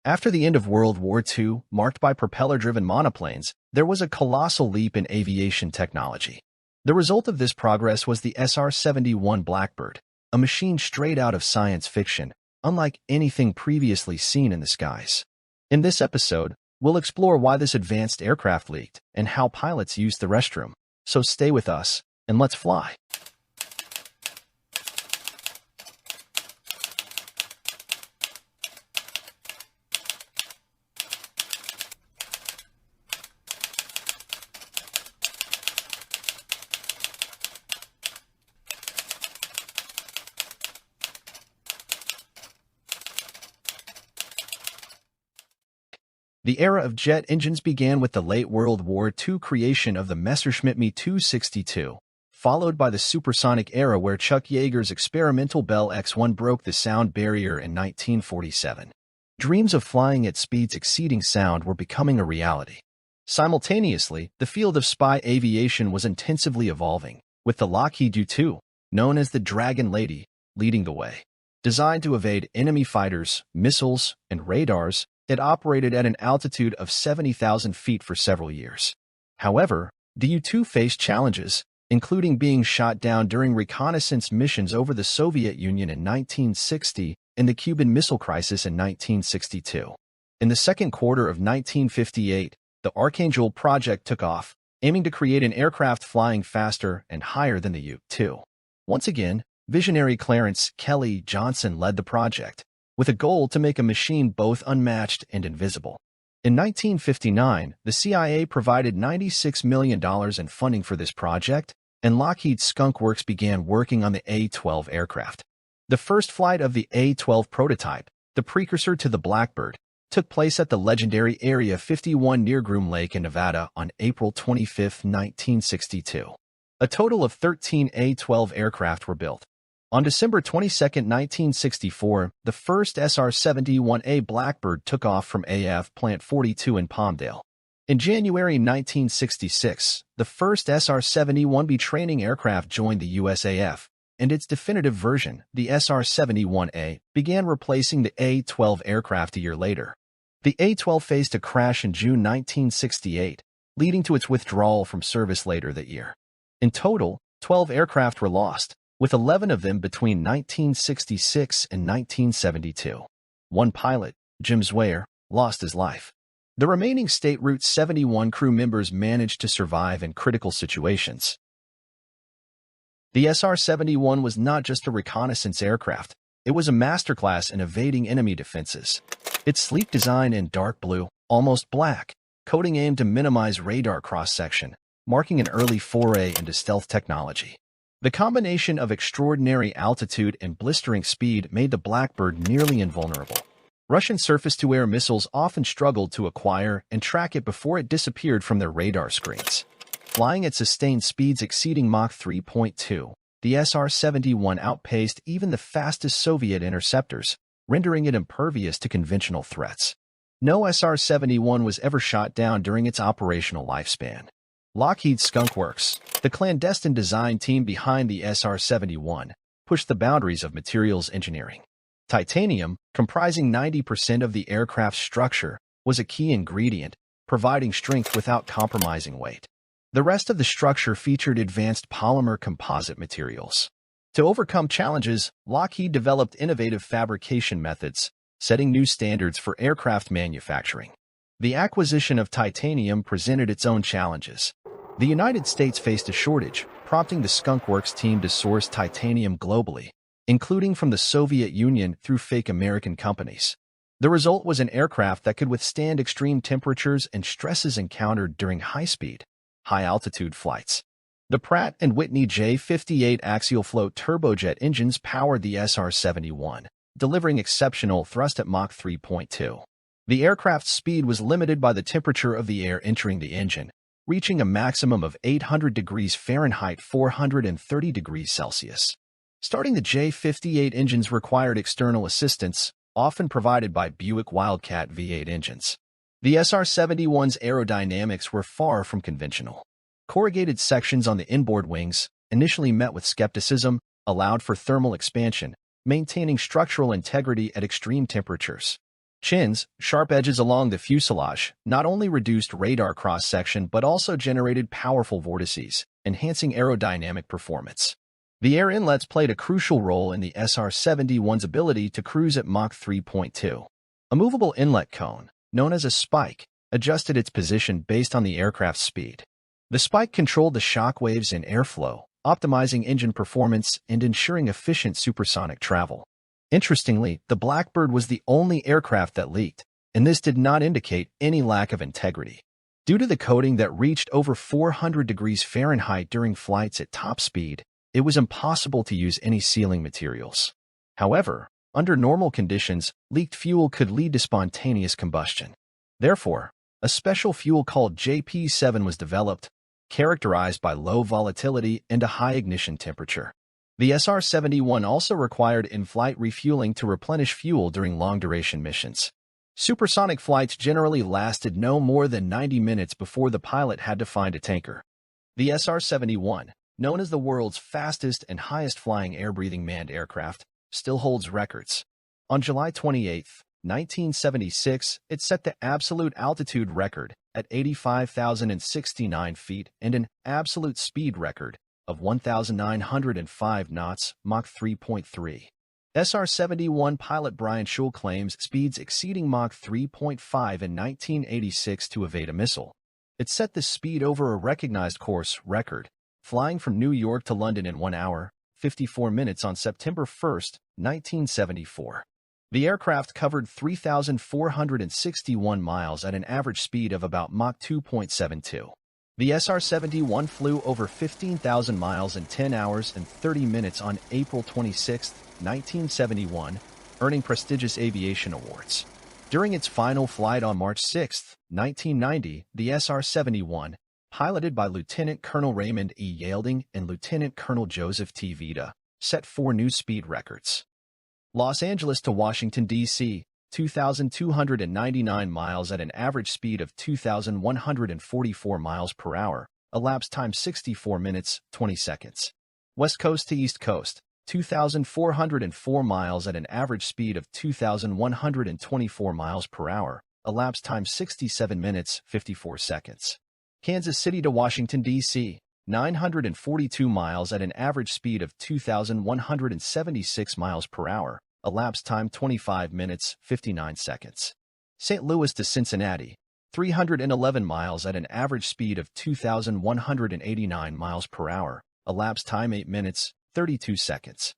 After the end of World War II, marked by propeller-driven monoplanes, there was a colossal leap in aviation technology. The result of this progress was the SR-71 Blackbird, a machine straight out of science fiction, unlike anything previously seen in the skies. In this episode, we'll explore why this advanced aircraft leaked and how pilots used the restroom. So stay with us, and let's fly. The era of jet engines began with the late World War II creation of the Messerschmitt Me 262, followed by the supersonic era where Chuck Yeager's experimental Bell X-1 broke the sound barrier in 1947. Dreams of flying at speeds exceeding sound were becoming a reality. Simultaneously, the field of spy aviation was intensively evolving, with the Lockheed U-2, known as the Dragon Lady, leading the way. Designed to evade enemy fighters, missiles, and radars, it operated at an altitude of 70,000 feet for several years. However, the U-2 faced challenges, including being shot down during reconnaissance missions over the Soviet Union in 1960 and the Cuban Missile Crisis in 1962. In the second quarter of 1958, the Archangel project took off, aiming to create an aircraft flying faster and higher than the U-2. Once again, visionary Clarence Kelly Johnson led the project, with a goal to make a machine both unmatched and invisible. In 1959, the CIA provided $96 million in funding for this project, and Lockheed Skunk Works began working on the A-12 aircraft. The first flight of the A-12 prototype, the precursor to the Blackbird, took place at the legendary Area 51 near Groom Lake in Nevada on April 25, 1962. A total of 13 A-12 aircraft were built. On December 22, 1964, the first SR-71 Blackbird took off from AF Plant 42 in Palmdale. In January 1966, the first SR-71B training aircraft joined the USAF, and its definitive version, the SR-71A, began replacing the A-12 aircraft a year later. The A-12 faced a crash in June 1968, leading to its withdrawal from service later that year. In total, 12 aircraft were lost, with 11 of them between 1966 and 1972. One pilot, Jim Zwayer, lost his life. The remaining State Route 71 crew members managed to survive in critical situations. The SR-71 was not just a reconnaissance aircraft, it was a masterclass in evading enemy defenses. Its sleek design in dark blue, almost black, coating aimed to minimize radar cross-section, marking an early foray into stealth technology. The combination of extraordinary altitude and blistering speed made the Blackbird nearly invulnerable. Russian surface-to-air missiles often struggled to acquire and track it before it disappeared from their radar screens. Flying at sustained speeds exceeding Mach 3.2, the SR-71 outpaced even the fastest Soviet interceptors, rendering it impervious to conventional threats. No SR-71 was ever shot down during its operational lifespan. Lockheed Skunk Works, the clandestine design team behind the SR-71, pushed the boundaries of materials engineering. Titanium, comprising 90% of the aircraft's structure, was a key ingredient, providing strength without compromising weight. The rest of the structure featured advanced polymer composite materials. To overcome challenges, Lockheed developed innovative fabrication methods, setting new standards for aircraft manufacturing. The acquisition of titanium presented its own challenges. The United States faced a shortage, prompting the Skunk Works team to source titanium globally, including from the Soviet Union through fake American companies. The result was an aircraft that could withstand extreme temperatures and stresses encountered during high-speed, high-altitude flights. The Pratt & Whitney J58 axial-float turbojet engines powered the SR-71, delivering exceptional thrust at Mach 3.2. The aircraft's speed was limited by the temperature of the air entering the engine, reaching a maximum of 800 degrees Fahrenheit 430 degrees Celsius. Starting the J58 engines required external assistance, often provided by Buick Wildcat V8 engines. The SR-71's aerodynamics were far from conventional. Corrugated sections on the inboard wings, initially met with skepticism, allowed for thermal expansion, maintaining structural integrity at extreme temperatures. Chins, sharp edges along the fuselage, not only reduced radar cross-section but also generated powerful vortices, enhancing aerodynamic performance. The air inlets played a crucial role in the SR-71's ability to cruise at Mach 3.2. A movable inlet cone, known as a spike, adjusted its position based on the aircraft's speed. The spike controlled the shock waves and airflow, optimizing engine performance and ensuring efficient supersonic travel. Interestingly, the Blackbird was the only aircraft that leaked, and this did not indicate any lack of integrity. Due to the coating that reached over 400 degrees Fahrenheit during flights at top speed, it was impossible to use any sealing materials. However, under normal conditions, leaked fuel could lead to spontaneous combustion. Therefore, a special fuel called JP7 was developed, characterized by low volatility and a high ignition temperature. The SR-71 also required in-flight refueling to replenish fuel during long-duration missions. Supersonic flights generally lasted no more than 90 minutes before the pilot had to find a tanker. The SR-71, known as the world's fastest and highest-flying air-breathing manned aircraft, still holds records. On July 28, 1976, it set the absolute altitude record at 85,069 feet and an absolute speed record of 1,905 knots, Mach 3.3. SR-71 pilot Brian Schul claims speeds exceeding Mach 3.5 in 1986 to evade a missile. It set the speed over a recognized course record, flying from New York to London in 1 hour, 54 minutes on September 1, 1974. The aircraft covered 3,461 miles at an average speed of about Mach 2.72. The SR-71 flew over 15,000 miles in 10 hours and 30 minutes on April 26, 1971, earning prestigious aviation awards. During its final flight on March 6, 1990, the SR-71, piloted by Lieutenant Colonel Raymond E. Yalding and Lieutenant Colonel Joseph T. Vita, set 4 new speed records. Los Angeles to Washington, D.C., 2,299 miles at an average speed of 2,144 miles per hour, elapsed time 64 minutes, 20 seconds. West Coast to East Coast, 2,404 miles at an average speed of 2,124 miles per hour, elapsed time 67 minutes, 54 seconds. Kansas City to Washington, D.C., 942 miles at an average speed of 2,176 miles per hour, elapsed time 25 minutes, 59 seconds. St. Louis to Cincinnati, 311 miles at an average speed of 2,189 miles per hour, elapsed time 8 minutes, 32 seconds.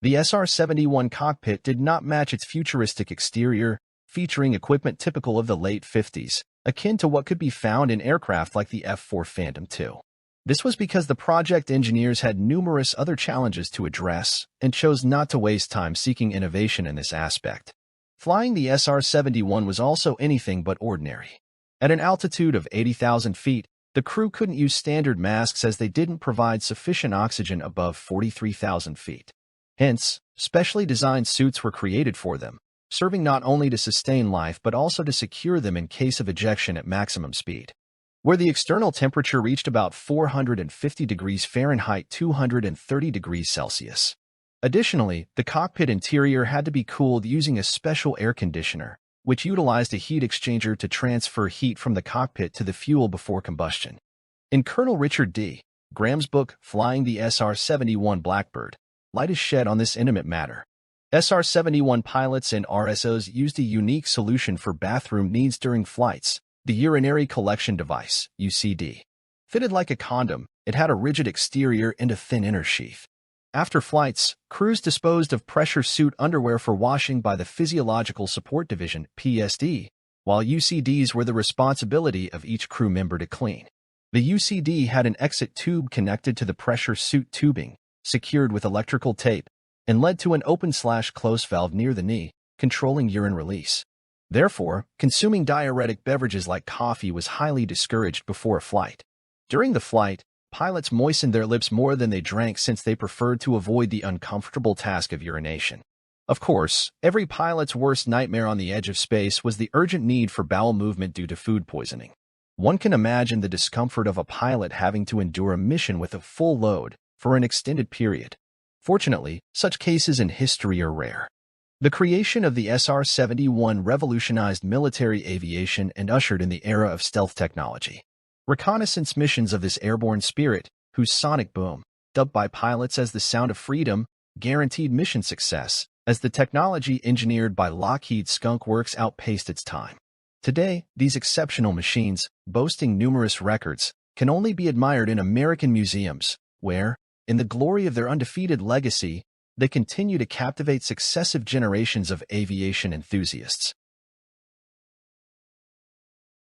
The SR-71 cockpit did not match its futuristic exterior, featuring equipment typical of the late 50s, akin to what could be found in aircraft like the F-4 Phantom II. This was because the project engineers had numerous other challenges to address and chose not to waste time seeking innovation in this aspect. Flying the SR-71 was also anything but ordinary. At an altitude of 80,000 feet, the crew couldn't use standard masks as they didn't provide sufficient oxygen above 43,000 feet. Hence, specially designed suits were created for them, serving not only to sustain life but also to secure them in case of ejection at maximum speed, where the external temperature reached about 450 degrees Fahrenheit, 230 degrees Celsius. Additionally, the cockpit interior had to be cooled using a special air conditioner, which utilized a heat exchanger to transfer heat from the cockpit to the fuel before combustion. In Colonel Richard D. Graham's book, Flying the SR-71 Blackbird, light is shed on this intimate matter. SR-71 pilots and RSOs used a unique solution for bathroom needs during flights, the urinary collection device, UCD. Fitted like a condom, it had a rigid exterior and a thin inner sheath. After flights, crews disposed of pressure suit underwear for washing by the Physiological Support Division, PSD, while UCDs were the responsibility of each crew member to clean. The UCD had an exit tube connected to the pressure suit tubing, secured with electrical tape, and led to an open/close valve near the knee, controlling urine release. Therefore, consuming diuretic beverages like coffee was highly discouraged before a flight. During the flight, pilots moistened their lips more than they drank since they preferred to avoid the uncomfortable task of urination. Of course, every pilot's worst nightmare on the edge of space was the urgent need for bowel movement due to food poisoning. One can imagine the discomfort of a pilot having to endure a mission with a full load for an extended period. Fortunately, such cases in history are rare. The creation of the SR-71 revolutionized military aviation and ushered in the era of stealth technology. Reconnaissance missions of this airborne spirit, whose sonic boom, dubbed by pilots as the sound of freedom, guaranteed mission success, as the technology engineered by Lockheed Skunk Works outpaced its time. Today, these exceptional machines, boasting numerous records, can only be admired in American museums, where, in the glory of their undefeated legacy, they continue to captivate successive generations of aviation enthusiasts.